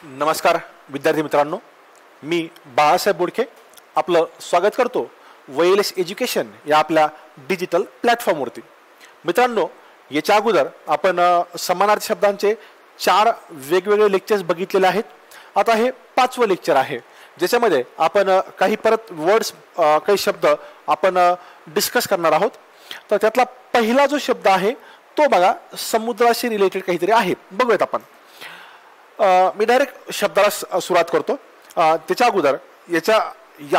नमस्कार विद्यार्थी मित्रांनो, मी बाळासाहेब बोडके आपलं स्वागत करतो वायरलेस एज्युकेशन या आपल्या डिजिटल प्लॅटफॉर्मवरती। मित्रांनो, याच्या अगोदर आपण समानार्थी शब्दांचे 4 वेगवेगळे लेक्चर्स बघितलेले आहेत। आता हे 5वं लेक्चर आहे, ज्याच्यामध्ये आपण काही परत वर्ड्स काही शब्द आपण डिस्कस करणार आहोत। तर त्यातला पहिला जो शब्द आहे तो बघा समुद्राशी रिलेटेड काहीतरी आहे। बघूयात आपण। मी डायरेक्ट शब्दाला सुरुवात करतो। त्याच्या अगोदर याच्या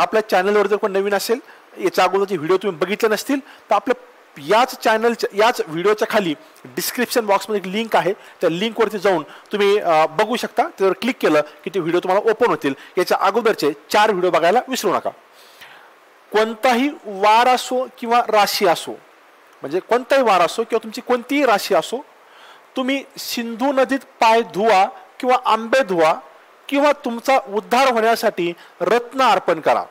आपल्या चॅनलवर जर कोण नवीन असेल, याच्या अगोदरचे व्हिडिओ तुम्ही बघितले नसतील तर आपल्या याच चॅनलच्या याच व्हिडिओच्या खाली डिस्क्रिप्शन बॉक्समध्ये एक लिंक आहे, त्या लिंकवरती जाऊन तुम्ही बघू शकता। त्यावर क्लिक केलं की ते व्हिडिओ तुम्हाला ओपन होतील। याच्या अगोदरचे 4 व्हिडिओ बघायला विसरू नका। कोणताही वार असो किंवा राशी असो, म्हणजे कोणताही वार असो किंवा तुमची कोणतीही राशी असो, तुम्ही सिंधू नदीत पाय धुवा किंवा आंबे धुवा किंवा तुमचा उद्धार होण्यासाठी रत्न अर्पण करा।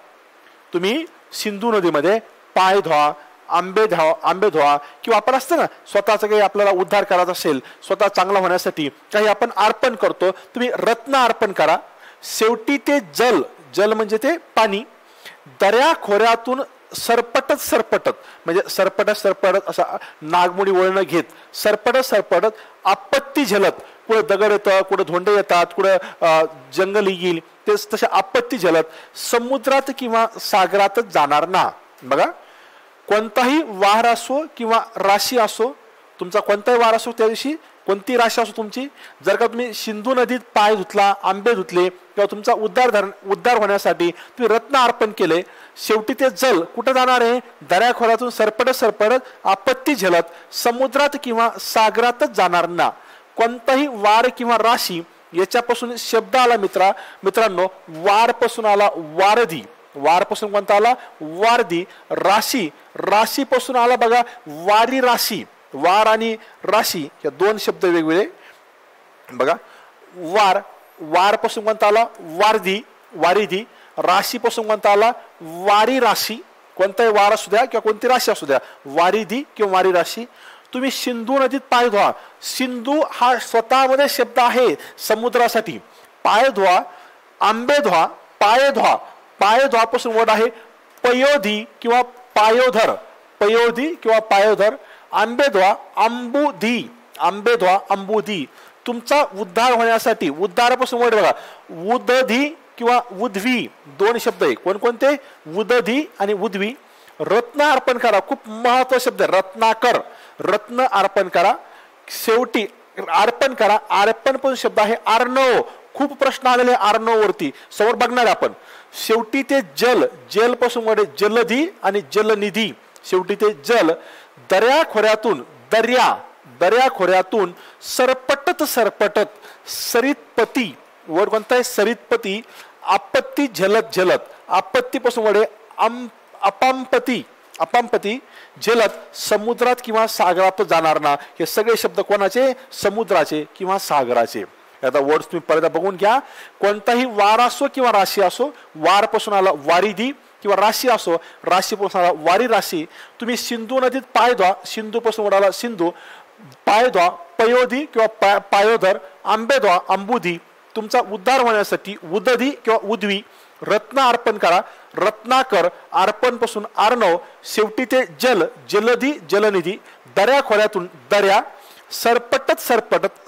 तुम्ही सिंधू नदीमध्ये पाय धुवा, आंबे धुवा किंवा आपण असतं ना स्वतःचा काही आपल्याला उद्धार करायचा असेल, स्वतः चांगला होण्यासाठी काही आपण अर्पण करतो, तुम्ही रत्न अर्पण करा। शेवटी ते जल म्हणजे ते पाणी दर्या खोऱ्यातून सरपटत म्हणजे सरपटत असा नागमोडी वळण घेत सरपटत आपत्ती झेलत, कुठे दगड येतं, कुठे धोंडे येतात, कुठे जंगल येईल, ते तसे आपत्ती झेलत समुद्रात किंवा सागरातच जाणार ना। बघा, कोणताही वार असो किंवा राशी असो, तुमचा कोणताही वार असो, त्या दिवशी कोणती राशी असो तुमची, जर का तुम्ही सिंधू नदीत पाय धुतला, आंबे धुतले किंवा तुमचा उद्धार होण्यासाठी तुम्ही रत्न अर्पण केले, शेवटी ते जल कुठं जाणार आहे? दर्याखोऱ्यातून सरपटत आपत्ती झेलत समुद्रात किंवा सागरातच जाणार ना। कोणताही वार किंवा राशी याच्यापासून शब्द आला मित्रांनो, वार पासून आला वारधी, वार पासून कोणता आला? वारधी। राशी पासून आला बघा वारी राशी। वार आणि राशी या 2 शब्द वेगवेगळे बघा। वार पासून कोणता आला? वारिधी। राशी पासून कोणता आला? वारी राशी। कोणताही वार असू द्या किंवा कोणती राशी असू द्या, वारिधी किंवा वारी राशी। तुम्ही सिंधू नदीत पाय धुवा, सिंधू हा स्वतःमध्ये शब्द आहे समुद्रासाठी। पाय धुवा, आंबे धुवा, पाय धुवा पासून वर्ड आहे पयोधी किंवा पायोधर। आंबे धुवा, अंबुधी। तुमचा उद्धार होण्यासाठी, उद्धारापासून वर्ड बघा उदधी किंवा उद्वी, 2 शब्द आहे। कोणकोणते? उदधी आणि उद्वी। रत्न अर्पण करा, खूप महत्वाचा शब्द आहे रत्नाकर। रत्न अर्पण करा, शेवटी अर्पण करा। अर्पण पण शब्द आहे अर्णव। खूप प्रश्न आलेले अर्णव वरती, समोर बघणार आपण। शेवटी ते जल पासून वर्ड जलधी आणि जलनिधी। शेवटी ते जल दर्याखोऱ्यातून सरपटत सरितपती, वर्ड कोणता आहे? सरितपती। आपत्ती झेलत, आपत्ती पासून वर्ड अपांपती झेलत समुद्रात किंवा सागरात जाणार ना। हे सगळे शब्द कोणाचे? समुद्राचे किंवा सागराचे। आता वर्ड्स तुम्ही परत बघून घ्या। कोणताही वार असो किंवा राशी असो, वार पासून आला वारिधी किंवा राशी असो, राशी पासून आला वारी राशी। तुम्ही सिंधू नदीत पाय धुवा, सिंधू पासून वर्ड आला सिंधू। पाय धुवा, पयोधी किंवा पायोधर। आंबे धुवा, अंबुधी। तुमचा उद्धार होण्यासाठी उदधी किंवा उद्वी। रत्न अर्पण करा, रत्नाकर। अर्पण पासून अर्णव। शेवटी ते जलधी जलनिधी। दर्याखोऱ्यातून दर्या, सरपटत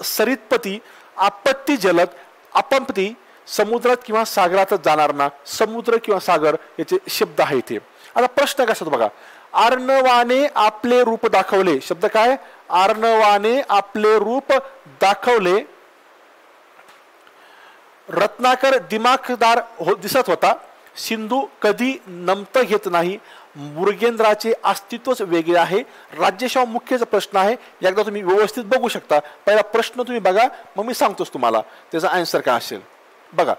सरितपती, आपत्ती झेलत अपंपती, समुद्रात किंवा सागरातच जाणार ना। समुद्र किंवा सागर याचे शब्द आहे इथे। आता प्रश्न कसा बघा, अर्णवाने आपले रूप दाखवले। शब्द काय? अर्णवाने आपले रूप दाखवले। रत्नाकर दिमाखदार दिसत होता। सिंधू कधी नमत घेत नाही। मृगेंद्राचे अस्तित्वच वेगळे आहे। राज्यशाह मुख्यचा प्रश्न आहे, एकदा तुम्ही व्यवस्थित बघू शकता। पहिला प्रश्न तुम्ही बघा, मग मी सांगतोच तुम्हाला त्याचा आन्सर काय असेल। बघा,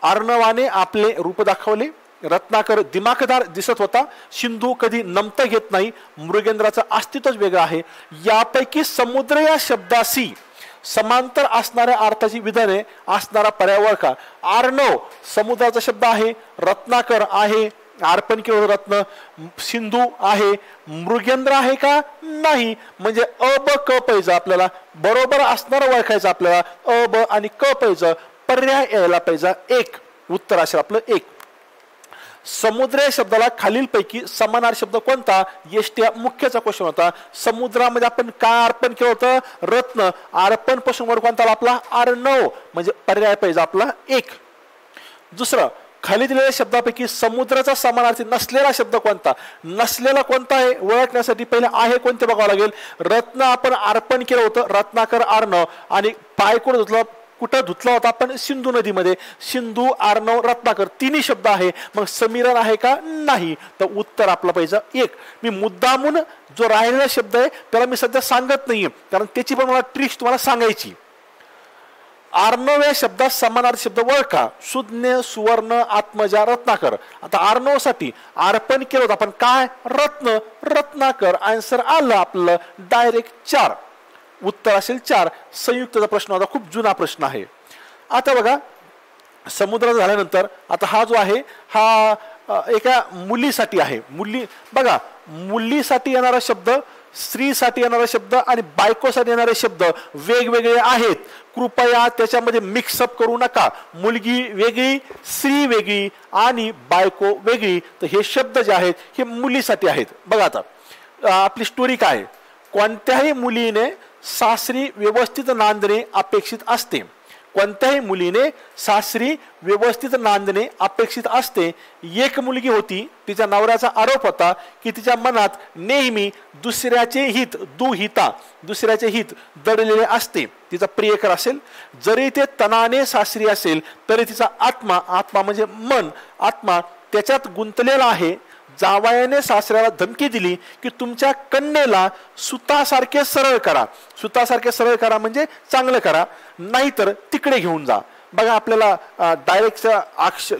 अर्णवाने आपले रूप दाखवले, रत्नाकर दिमाखदार दिसत होता, सिंधू कधी नमत घेत नाही, मृगेंद्राचं अस्तित्वच वेगळं आहे। यापैकी समुद्र या शब्दाशी समांतर असणाऱ्या अर्थाची विधाने असणारा पर्याय ओळखा। अर्णव समुद्राचा शब्द आहे, रत्नाकर आहे, अर्पण केलं रत्न, सिंधू आहे, मृगेंद्र आहे का? नाही। म्हणजे अ ब क पैज आपल्याला बरोबर असणार ओळखायचं आपल्याला। अ ब आणि क पैज पर्याय यायला पाहिजे एक. उत्तर असेल आपलं एक. समुद्र या शब्दाला खालीलपैकी समानार्थी शब्द कोणता? यष्ट्या मुख्यचा क्वेश्चन होता. समुद्रामध्ये आपण काय अर्पण केलं होतं? रत्न. अर्पण पासून वर कोणता आपला? अर्णव. म्हणजे पर्याय पाहिजे आपला एक. दुसरं, खाली दिलेल्या शब्दापैकी समुद्राचा समानार्थी नसलेला शब्द कोणता? नसलेला कोणता आहे ओळखण्यासाठी पहिले आहे कोणते बघावं लागेल. रत्न आपण अर्पण केलं होतं, रत्नाकर अर्णव. आणि पाय कुठं धुतला होता आपण? सिंधू नदीमध्ये. सिंधू, अर्णव, रत्नाकर तिन्ही शब्द आहे. मग समीरण आहे का? नाही. तर उत्तर आपलं पाहिजे एक. मी मुद्दामून जो राहिलेला शब्द आहे त्याला मी सध्या सांगत नाहीये, कारण त्याची पण मला ट्रिक्स तुम्हाला सांगायची. अर्णव या शब्दात समानार्थी शब्द ओळखा. शून्य, सुवर्ण, आत्मजा, रत्नाकर. आता अर्णवसाठी अर्पण केलं होतं आपण काय? रत्न, रत्नाकर. आन्सर आलं आपलं डायरेक्ट 4. उत्तर असेल 4. संयुक्तचा प्रश्न होता, खूप जुना प्रश्न आहे. आता बघा, समुद्र झाल्यानंतर आता हा जो आहे हा एका मुलीसाठी आहे. मुली बघा, मुलीसाठी येणारा शब्द, स्त्रीसाठी येणारा शब्द आणि बायकोसाठी येणारे शब्द वेगवेगळे आहेत. कृपया त्याच्यामध्ये मिक्सअप करू नका. मुलगी वेगळी, स्त्री वेगळी आणि बायको वेगळी. तर हे शब्द जे आहेत हे मुलीसाठी आहेत. बघा आता आपली स्टोरी काय. कोणत्याही मुलीने सासरी व्यवस्थित नांदणे अपेक्षित असते. कोणत्याही मुलीने सासरी व्यवस्थित नांदणे अपेक्षित असते. एक मुलगी होती, तिच्या नवऱ्याचा आरोप होता की तिच्या मनात नेहमी दुसऱ्याचे हित, दुहिता, दुसऱ्याचे हित दडलेले असते. तिचा प्रियकर असेल, जरी ते तणाने सासरी असेल तरी तिचा आत्मा, आत्मा म्हणजे मन, आत्मा त्याच्यात गुंतलेला आहे. जावयाने सासऱ्याला धमकी दिली की तुमच्या कन्येला सुतासारखे सरळ करा. सुतासारखे सरळ करा म्हणजे चांगलं करा, नाहीतर तिकडे घेऊन जा. बघा, आपल्याला डायरेक्ट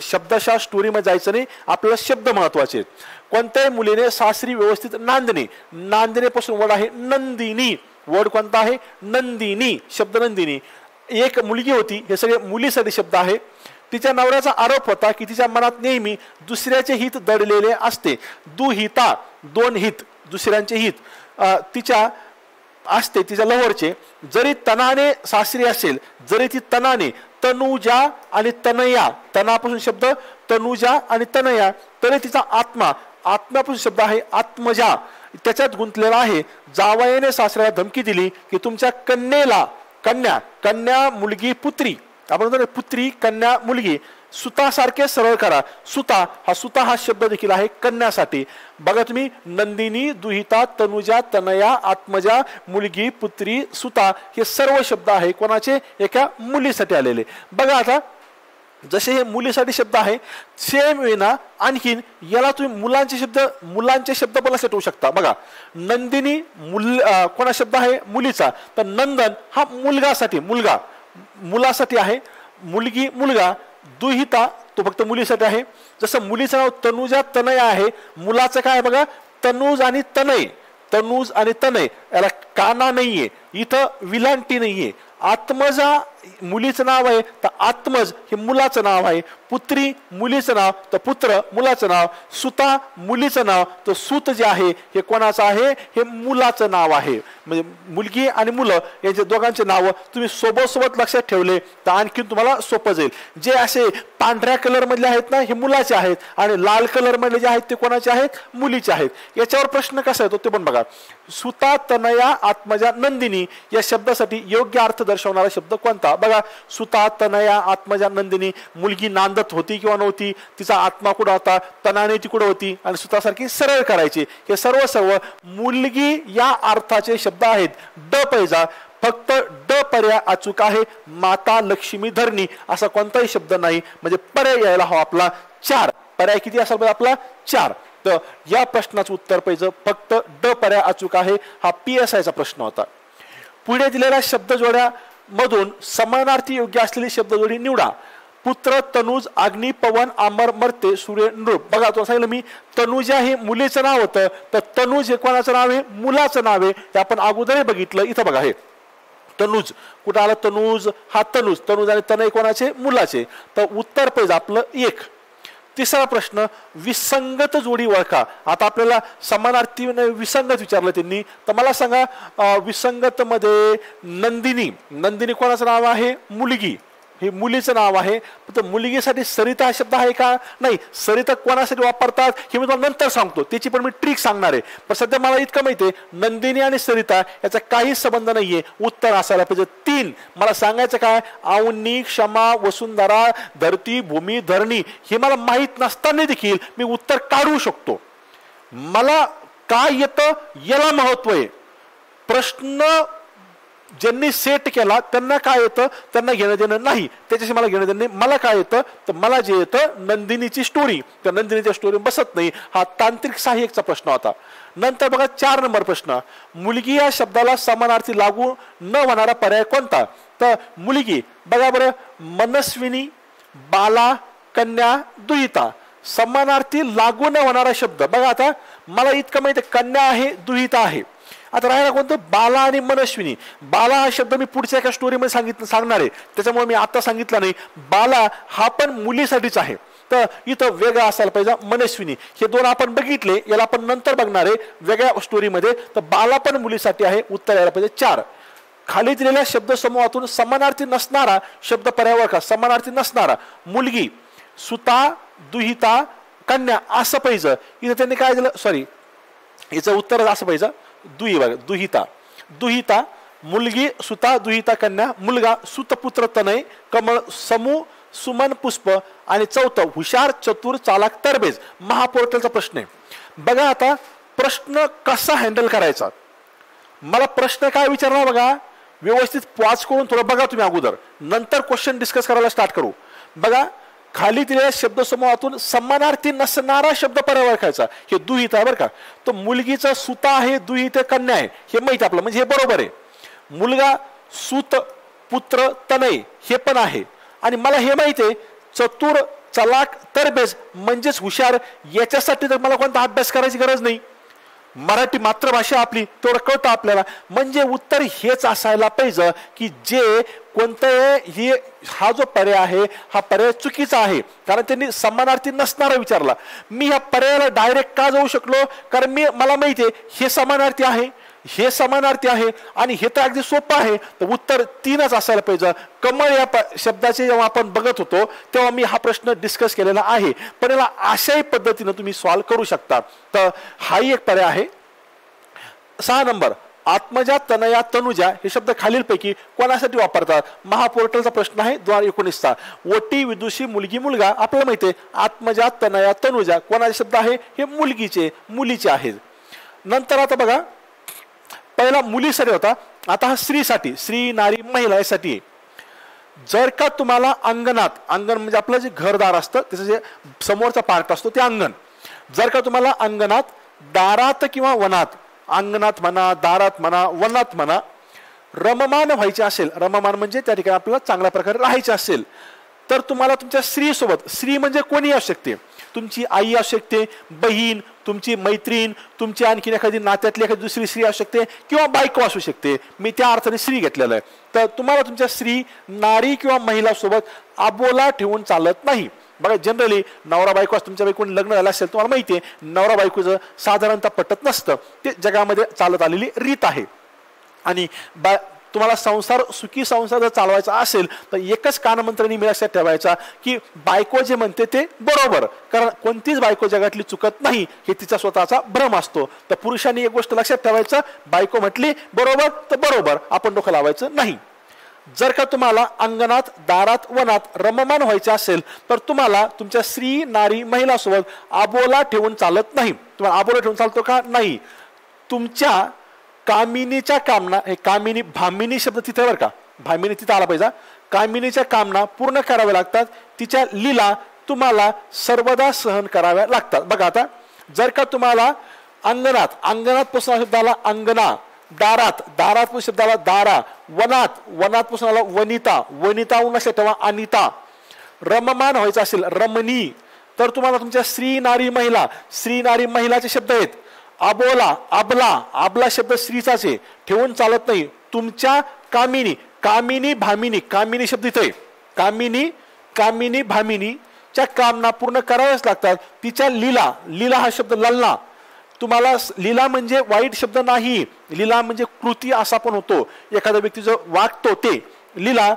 शब्दशः स्टोरीमध्ये जायचं नाही, आपल्याला शब्द महत्वाचे. कोणत्याही मुलीने सासरी व्यवस्थित नांदणे, नांदणेपासून वर्ड आहे नंदिनी. वर्ड कोणता आहे? नंदिनी. शब्द नंदिनी. एक मुलगी होती, हे सगळे मुलीसाठी शब्द आहे. तिच्या नवऱ्याचा आरोप होता की तिच्या मनात नेहमी दुसऱ्याचे हित दडलेले असते. दुहिता, दोन हित, दुसऱ्यांचे हित तिच्या असते, तिच्या लवरचे. जरी तणाने सासरी असेल, जरी ती तणाने, तनुजा आणि तनया, तनापासून शब्द तनुजा आणि तनया, तरी तिचा आत्मा, आत्म्यापासून शब्द आहे आत्मजा, त्याच्यात गुंतलेला आहे. जावयाने सासऱ्याला धमकी दिली की तुमच्या कन्येला, कन्या, कन्या मुलगी पुत्री, आपण पुत्री, कन्या, मुलगी, सुतासारखे सरळ करा. सुता हा शब्द देखील आहे कन्यासाठी. बघा तुम्ही, नंदिनी, दुहिता, तनुजा, तनया, आत्मजा, मुलगी, पुत्री, सुता हे सर्व शब्द आहे कोणाचे? एका मुलीसाठी आलेले. बघा आता, जसे हे मुलीसाठी शब्द आहे, सेम वे ना आणखीन याला तुम्ही मुलांचे शब्द पण लक्षात ठेवू शकता. बघा, नंदिनी कोणा शब्द आहे? मुलीचा. तर नंदन हा मुलगासाठी, मुलगा मुलासाठी आहे. मुलगी, मुलगा. दुहिता तो फक्त मुलीसाठी आहे. जसं मुलीचं नाव तनुजा, तनय आहे, मुलाचं काय बघा? तनुज आणि तनय. तनुज आणि तनय याला काना नाहीये, इथं विलांटी नाहीये. आत्मजा मुलीचं नाव आहे, तर आत्मज हे मुलाचं नाव आहे. पुत्री मुलीचं नाव, तर पुत्र मुलाचं नाव. सुता मुलीचं नाव, तर सूत जे आहे हे कोणाचं आहे? हे मुलाचं नाव आहे. म्हणजे मुलगी आणि मुलं यांचे दोघांचे नाव तुम्ही सोबत लक्षात ठेवले तर आणखी तुम्हाला सोपं जाईल. जे असे पांढऱ्या कलर मधले आहेत ना, हे मुलाचे आहेत, आणि लाल कलर मधले जे आहेत ते कोणाचे आहेत? मुलीचे आहेत. याच्यावर प्रश्न कसा येतो ते पण बघा. सुता, तनया, आत्मजा, नंदिनी या शब्दासाठी योग्य अर्थ दर्शवणारा शब्द कोणता? बघा, सुता, तनया, आत्मजा, नंदिनी. मुलगी नांदत होती किंवा नव्हती, तिचा आत्मा कुठं होता? तनाने ती कुठं होती? आणि सुतासारखी सरळ करायची. हे सर्व मुलगी या अर्थाचे शब्द आहेत. ड पैजा, फक्त ड पर्याय अचूक आहे. माता, लक्ष्मी, धरणी असा कोणताही शब्द नाही. म्हणजे पर्याय यायला हवा आपला 4. पर्याय किती असाल पाहिजे आपला? 4. तर या प्रश्नाचं उत्तर पाहिजे फक्त ड पर्याय अचूक आहे. हा PSI चा प्रश्न होता. पुढे दिलेल्या शब्द जोड्या मधून समानार्थी योग्य असलेली शब्द जोडी निवडा. पुत्र, तनुज, अग्नी, पवन, अमर, मर्ते, सूर्य, नृप. बघा, तो सांगितलं मी, तनुजा हे मुलीचं नाव होतं, तर तनुज हे कोणाचं नाव आहे? मुलाचं नाव आहे. ते आपण अगोदरही बघितलं. इथं बघा, हे तनुज कुठं आलं? तनुज हा तनुज, तनुज आणि तनय कोणाचे? मुलाचे. तर उत्तर पाहिजे आपलं 1. तिसरा प्रश्न, विसंगत जोडी ओळखा. आता आपल्याला समानार्थी विसंगत विचारलं त्यांनी, तर मला सांगा विसंगत मध्ये नंदिनी, नंदिनी कोणाचं नाव आहे? मुलगी. हे मुलीचं नाव आहे, तर मुलगीसाठी सरिता हा शब्द आहे का? नाही. सरिता कोणासाठी वापरतात हे मी तुम्हाला नंतर सांगतो, त्याची पण मी ट्रिक सांगणार आहे. पण सध्या मला इतकं माहिती आहे, नंदिनी आणि सरिता याचा काही संबंध नाहीये. उत्तर असायला पाहिजे 3. मला सांगायचं काय, अवनी, क्षमा, वसुंधरा, धरती, भूमी, धरणी हे मला माहीत नसताना देखील मी उत्तर काढू शकतो. मला काय येतं याला महत्व आहे. प्रश्न ज्यांनी सेट केला त्यांना काय येतं, त्यांना घेणं देणं नाही, त्याच्याशी मला घेणं देणं नाही. मला काय येतं, तर मला जे येतं नंदिनीची स्टोरी, त्या नंदिनीच्या स्टोरी बसत नाही. हा तांत्रिक सहाय्यकचा प्रश्न होता. नंतर बघा 4 नंबर प्रश्न, मुलगी या शब्दाला समानार्थी लागू न होणारा पर्याय कोणता? तर मुलगी बघा बरं, मनस्विनी, बाला, कन्या, दुहिता. समानार्थी लागू न होणारा शब्द बघा. आता मला इतकं माहिती आहे, कन्या आहे, दुहिता आहे. आता राहिला कोणतं, बाला आणि मनस्विनी. बाला हा शब्द मी पुढच्या एका स्टोरीमध्ये सांगणार आहे, त्याच्यामुळे मी आता सांगितलं नाही. बाला हा पण मुलीसाठीच आहे, तर इथं वेगळा असायला पाहिजे मनस्विनी. हे 2 आपण बघितले, याला आपण नंतर बघणार आहे वेगळ्या स्टोरीमध्ये. तर बाला पण मुलीसाठी आहे, उत्तर यायला पाहिजे 4. खाली दिलेल्या शब्दसमूहातून समानार्थी नसणारा शब्द पर्याय का? समानार्थी नसणारा, मुलगी, सुता, दुहिता, कन्या असं पाहिजे. इथं त्यांनी काय दिलं, सॉरी, याचं उत्तर असं पाहिजे दुहिता. दुहिता, मुलगी, सुता, दुहिता, कन्या, मुलगा, सुतपुत्र, तनय, कमळ, समूह, सुमन, पुष्प आणि 4 हुशार, चतुर, चालाक, तरबेज. महापोर्टलचा प्रश्न आहे बघा. आता प्रश्न कसा हँडल करायचा, मला प्रश्न काय विचारला बघा, व्यवस्थित पॉज करून थोडं बघा तुम्ही अगोदर, नंतर क्वेश्चन डिस्कस करायला स्टार्ट करू. बघा, खाली दिलेल्या शब्दसमूहातून समानार्थी नसणारा शब्द पर्याय ओळखायचा. हे दुहित आहे बरं का. तो मुलगीचा सुता आहे, दुहित कन्या आहे, हे माहिती आपलं, म्हणजे हे बरोबर आहे. मुलगा, सूत, पुत्र, तनय हे पण आहे. आणि मला हे माहिती आहे, चतुर, चलाक, तरबेज म्हणजेच हुशार. याच्यासाठी तर मला कोणता अभ्यास करायची गरज नाही. मराठी मातृभाषा आपली, तेवढं कळतं आपल्याला. म्हणजे उत्तर हेच असायला पाहिजे की जे कोणतं, हा जो पर्याय आहे हा पर्याय चुकीचा आहे, कारण त्यांनी समानार्थी नसणारा विचारला. मी या पर्यायाला डायरेक्ट का जाऊ शकलो, कारण मला माहिती आहे हे समानार्थी आहे, हे समानार्थी आहे आणि हे तर अगदी सोपं आहे. तर उत्तर 3च असायला पाहिजे. कमळ या शब्दाचे जेव्हा आपण बघत होतो तेव्हा मी हा प्रश्न डिस्कस केलेला आहे, पण याला अशाही पद्धतीने तुम्ही सॉल्व्ह करू शकता. तर हाही एक पर्याय आहे. 6 नंबर, आत्मजा, तनया, तनुजा हे शब्द खालीलपैकी कोणासाठी वापरतात? महापोर्टलचा प्रश्न आहे 2019चा. ओटी, विदुषी, मुलगी, मुलगा. आपल्याला माहिती आहे आत्मजा, तनया, तनुजा कोणाचे शब्द आहे? हे मुलगीचे, मुलीचे आहेत. नंतर आता बघा, पहिला मुलीसाठी होता, आता हा स्त्रीसाठी, स्त्री, नारी, महिला यासाठी. जर का तुम्हाला अंगणात, अंगण म्हणजे आपलं जे घरदार असतं त्याचं जे समोरचा पार्ट असतो ते अंगण. जर का तुम्हाला अंगणात, दारात किंवा वनात, अंगणात म्हणा, दारात म्हणा, वनात म्हणा, रममान व्हायचे असेल, रममान म्हणजे त्या ठिकाणी आपल्याला चांगल्या प्रकारे राहायचे असेल, तर तुम्हाला तुमच्या स्त्रीसोबत, स्त्री म्हणजे कोणी असू शकते, तुमची आई असू शकते, बहीण, तुमची मैत्रीण, तुमची आणखीन एखादी नात्यातली एखादी दुसरी स्त्री असू शकते किंवा बायको असू शकते. मी त्या अर्थाने स्त्री घेतलेलं आहे. तर तुम्हाला तुमच्या स्त्री, नारी किंवा महिला सोबत अबोला ठेवून चालत नाही. बघा, जनरली नवरा बायको तुमच्या बायकोने लग्न झालं असेल, तुम्हाला माहिती आहे नवरा बायकोचं साधारणतः पटत नसतं, ते जगामध्ये चालत आलेली रीत आहे. आणि तुम्हाला संसार, सुखी संसार जर चालवायचा असेल तर एकच कानमंत्राने मी लक्षात ठेवायचा की बायको जे म्हणते ते बरोबर, कारण कोणतीच बायको जगातली चुकत नाही, हे तिचा स्वतःचा भ्रम असतो. तर पुरुषांनी एक गोष्ट लक्षात ठेवायचं, बायको म्हटली बरोबर तर बरोबर, आपण डोकं लावायचं नाही. जर का तुम्हाला अंगणात, दारात, वनात रममान व्हायचे असेल तर तुम्हाला तुमच्या स्त्री, नारी, महिला सोबत अबोला ठेवून चालत नाही. तुम्हाला अबोला ठेवून चालतो का? नाही. तुमच्या कामिनीच्या कामना, हे कामिनी, भामिनी शब्द तिथे बरं का, भामिनी तिथे आला पाहिजे. कामिनीच्या कामना पूर्ण कराव्या लागतात, तिच्या लीला तुम्हाला सर्वदा सहन कराव्या लागतात. बघा, आता जर का तुम्हाला अंगणात, अंगणात पासून शब्दाला अंगणा, दारात, दारात पासून शब्दाला दारा, वनात, वनात पासून आला वनिता, वनिता उन्हाशा ठेवा अनिता. रममान व्हायचं असेल, रमणी, तर तुम्हाला तुमच्या स्त्री, नारी, महिला, स्त्री, नारी, महिलाचे शब्द आहेत. अबोला, अबला, अबला शब्द स्त्रीचाच आहे, ठेवून चालत नाही. तुमच्या कामिनी, कामिनी, भामिनी, कामिनी शब्द इथे, कामिनी, कामिनी, भामिनीच्या कामना पूर्ण कराव्याच लागतात. तिच्या लीला, लीला हा शब्द ललना, तुम्हाला लीला म्हणजे वाईट शब्द नाही, लीला म्हणजे कृती असा पण होतो, एखाद्या व्यक्ती जो वागतो ते लीला.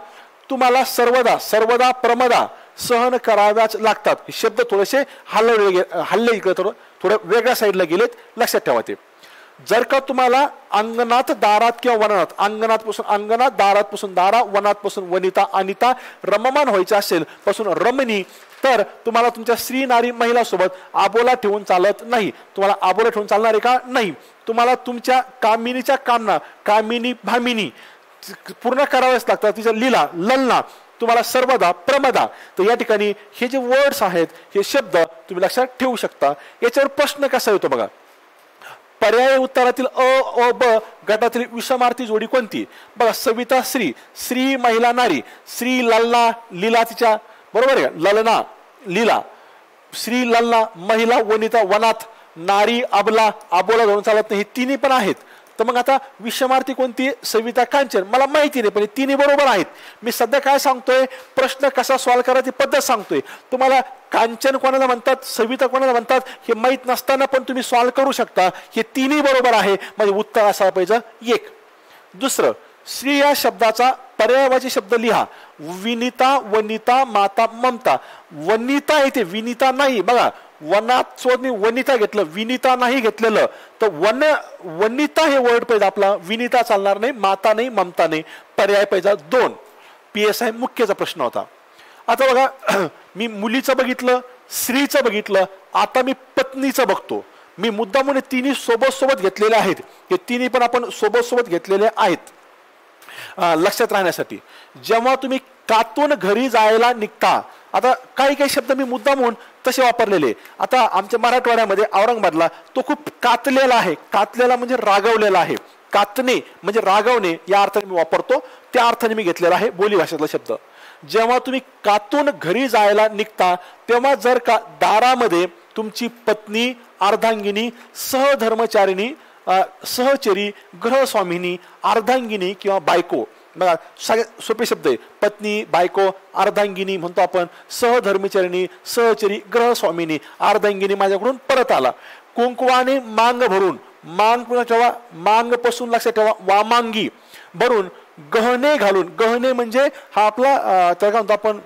तुम्हाला सर्वदा सर्वदा प्रमदा सहन कराव्याच लागतात. हे शब्द थोडेसे हल्ले इकडे थोडं वेगळ्या साईडला गेलेत, लक्षात ठेवा ते. जर का तुम्हाला अंगणात दारात किंवा वनात, अंगणात पासून अंगणात, दारात पासून दारा, वनात पासून वनिता अनिता रममान व्हायचे असेल पासून रमणी, तर तुम्हाला तुमच्या स्त्री नारी महिला सोबत आबोला ठेवून चालत नाही. तुम्हाला आबोला ठेवून चालणार आहे का? नाही. तुम्हाला तुमच्या कामिनीच्या कामना, कामिनी भामिनी पूर्ण कराव्याच लागतात. तिच्या लीला ललना तुम्हाला सर्वदा प्रमदा. तर या ठिकाणी हे जे वर्ड्स आहेत, हे शब्द तुम्ही लक्षात ठेवू शकता. याच्यावर प्रश्न कसा येतो बघा. पर्याय उत्तरातील अ ब गटातील विषमार्थी जोडी कोणती? बघा, सविता स्त्री, स्त्री महिला नारी, स्त्री ललना लीला तिच्या, बरोबर आहे, ललना लीला, स्त्री ललना महिला वनिता वनात, नारी अबला आबोला धरून चालत नाही, तिन्ही पण आहेत. तर मग आता विषमार्थी कोणती? सविता कांचन. मला माहिती नाही पण तिन्ही बरोबर आहेत. मी सध्या काय सांगतोय, प्रश्न कसा सॉल्व्ह करायची पद्धत सांगतोय. तुम्हाला कांचन कोणाला म्हणतात, सविता कोणाला म्हणतात हे माहीत नसताना पण तुम्ही सॉल्व्ह करू शकता. हे तिन्ही बरोबर आहे, म्हणजे उत्तर असायला पाहिजे एक. दुसरं, स्त्री या शब्दाचा पर्यायवाची शब्द लिहा. विनिता वनिता माता ममता. वनिता येते, विनिता नाही. बघा, वनात सोबत मी वनिता घेतलं, विनिता नाही घेतलेलं, तर वनिता हे वर्ड पाहिजे आपला. विनिता चालणार नाही, माता नाही, ममता नाही. पर्याय पाहिजे दोन. PSI मुख्यचा प्रश्न होता. आता बघा, मी मुलीचं बघितलं, स्त्रीचं बघितलं, आता मी पत्नीचं बघतो. मी मुद्दामून तिन्ही सोबत सोबत घेतलेले आहेत. हे तिन्ही पण आपण सोबत सोबत घेतलेले आहेत लक्षात राहण्यासाठी. जेव्हा तुम्ही कातून घरी जायला निघता, आता काही काही शब्द मी मुद्दामून तसे वापरलेले. आता आमच्या मराठवाड्यामध्ये औरंगाबादला तो खूप कातलेला आहे. कातलेला म्हणजे रागवलेला आहे. कातणे म्हणजे रागवणे या अर्थाने मी वापरतो, त्या अर्थाने मी घेतलेला आहे बोली भाषेतला शब्द. जेव्हा तुम्ही कातून घरी जायला निघता, तेव्हा जर का दारामध्ये तुमची पत्नी, अर्धांगिनी, सहधर्मचारिणी, सहचरी, गृहस्वामिनी, अर्धांगिनी किंवा बायको, बघा सगळ्यात सोपे शब्द आहे. पत्नी, बायको, अर्धांगिनी म्हणतो आपण, सहधर्मचारिणी, सहचरी, गृहस्वामिनी, अर्धांगिनी माझ्याकडून परत आला. कुंकवाने मांग भरून, मांग पुन्हा ठेवा, मांग पासून लक्षात ठेवा, वामांगी भरून, गहने घालून, गहने म्हणजे हा आपला त्याला काय म्हणतो आपण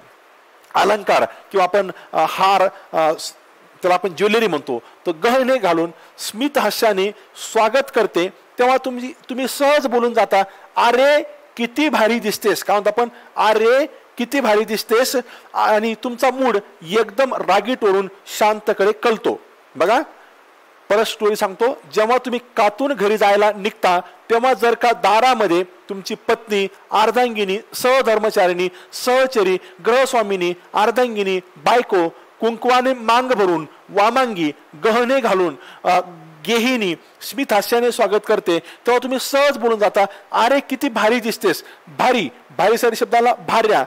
अलंकार किंवा आपण हार, त्याला आपण ज्वेलरी म्हणतो. तर गहने घालून स्मित हास्याने स्वागत करते, तेव्हा तुम्ही सहज बोलून जाता, अरे किती भारी दिसतेस. काय म्हणतो आपण, अरे किती भारी दिसतेस. आणि तुमचा मूड एकदम रागीटवरून शांतकडे कलतो. बघा परत स्टोरी सांगतो. जेव्हा तुम्ही कातून घरी जायला निघता, तेव्हा जर का दारामध्ये तुमची पत्नी, अर्धांगिनी, सहधर्मचारिणी, सहचरी, गृहस्वामिनी, अर्धांगिनी, बायको कुंकवाने मांग भरून, वामांगी गहने घालून, गेहिनी स्मित हास्याने स्वागत करते, तेव्हा तुम्ही सहज बोलून जाता, अरे किती भारी दिसतेस. भारी, भारीसाठी शब्दाला भार्या.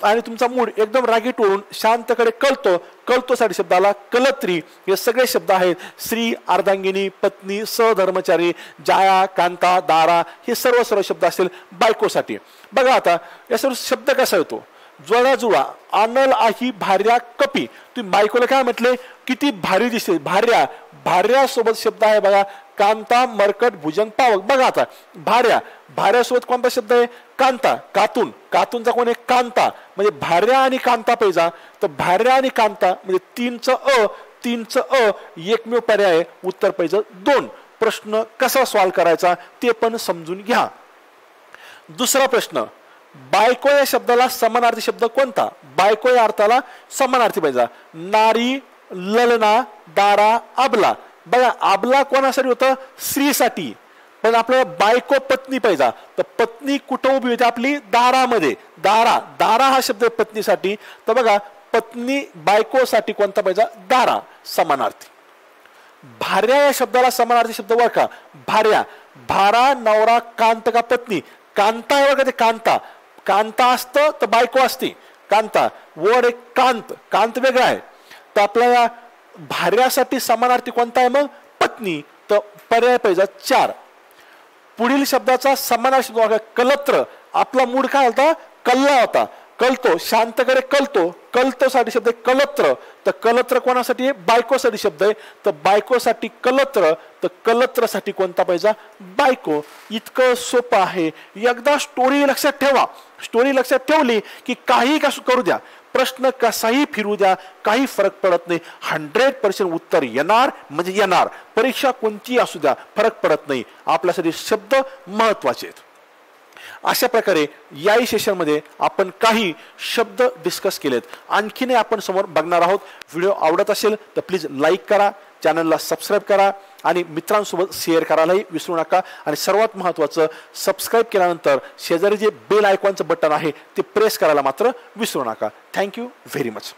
आणि तुमचा मूड एकदम रागीट वरून शांतकडे कळतो, कळतोसाठी शब्दाला कलत्री. हे सगळे शब्द आहेत. स्त्री, अर्धांगिनी, पत्नी, सहधर्मचारी, जाया, कांता, दारा, हे सर्व सर्व शब्द असतील बायकोसाठी. बघा आता या सर्व शब्द कसा येतो, जोडा जुळा. अनल आही भार्या कपी. तुम्ही बायकोला काय म्हटले, किती भारी दिसते. भार्या, भार्या सोबत शब्द आहे बघा, कांता, मरकट, भुजंग, पावक. बघा आता भार्या, भार्यासोबत कोणता शब्द आहे, कांता. कातून, कातूनचा कोण आहे, कांता. म्हणजे भार्या आणि कांता पाहिजे. तर भार्या आणि कांता म्हणजे तीनचं अ एकमेव पर्याय. उत्तर पाहिजे दोन. प्रश्न कसा सॉल्व्ह करायचा ते पण समजून घ्या. दुसरा प्रश्न, बायको या शब्दाला समानार्थी शब्द कोणता? बायको या अर्थाला समानार्थी पाहिजे. नारी, ललना, दारा, अबला. बघा अबला कोणासाठी होतं, स्त्रीसाठी. पण आपल्याला बायको पत्नी पाहिजे. तर पत्नी कुठं उभी होती आपली, दारामध्ये. दारा, दारा हा शब्द पत्नीसाठी. तर बघा पत्नी बायकोसाठी कोणता पाहिजे, दारा. समानार्थी. भार्या या शब्दाला समानार्थी शब्द ओळखा. भार्या, भारा नवरा, कांत का पत्नी. कांता आहे बघा, ते कांता. कांता असतं तर बायको असते. कांता वर्ड एक कांत, कांत वेगळा आहे. तर आपल्याला भार्यासाठी समानार्थी कोणता आहे मग, पत्नी. तर पर्याय पाहिजे चार. पुढील शब्दाचा समानार्थी शब्द कलत्र. आपला मूड काय होता, कल्ला होता. कलतो, शांतकडे कलतो, कलतोसाठी शब्द आहे कलत्र. तर कलत्र कोणासाठी आहे? बायकोसाठी शब्द आहे. तर बायकोसाठी कलत्र, तर कलत्रसाठी कोणता पाहिजे? बायको. इतकं सोपं आहे. एकदा स्टोरी लक्षात ठेवा. स्टोरी लक्षात ठेवली की काही करू द्या, प्रश्न कसाही फिरू द्या, काही फरक पडत नाही. 100% उत्तर येणार म्हणजे येणार. परीक्षा कोणतीही असू द्या, फरक पडत नाही. आपल्यासाठी शब्द महत्वाचे आहेत. अशा प्रकारे याही सेशनमध्ये आपण काही शब्द डिस्कस केलेत. आणखीनही आपण समोर बघणार आहोत. व्हिडिओ आवडत असेल तर प्लीज लाईक करा, चॅनलला सबस्क्राईब करा आणि मित्रांसोबत शेअर करायलाही विसरू नका. आणि सर्वात महत्त्वाचं, सबस्क्राईब केल्यानंतर शेजारी जे बेल आयकॉनचं बटन आहे ते प्रेस करायला मात्र विसरू नका. Thank you very much.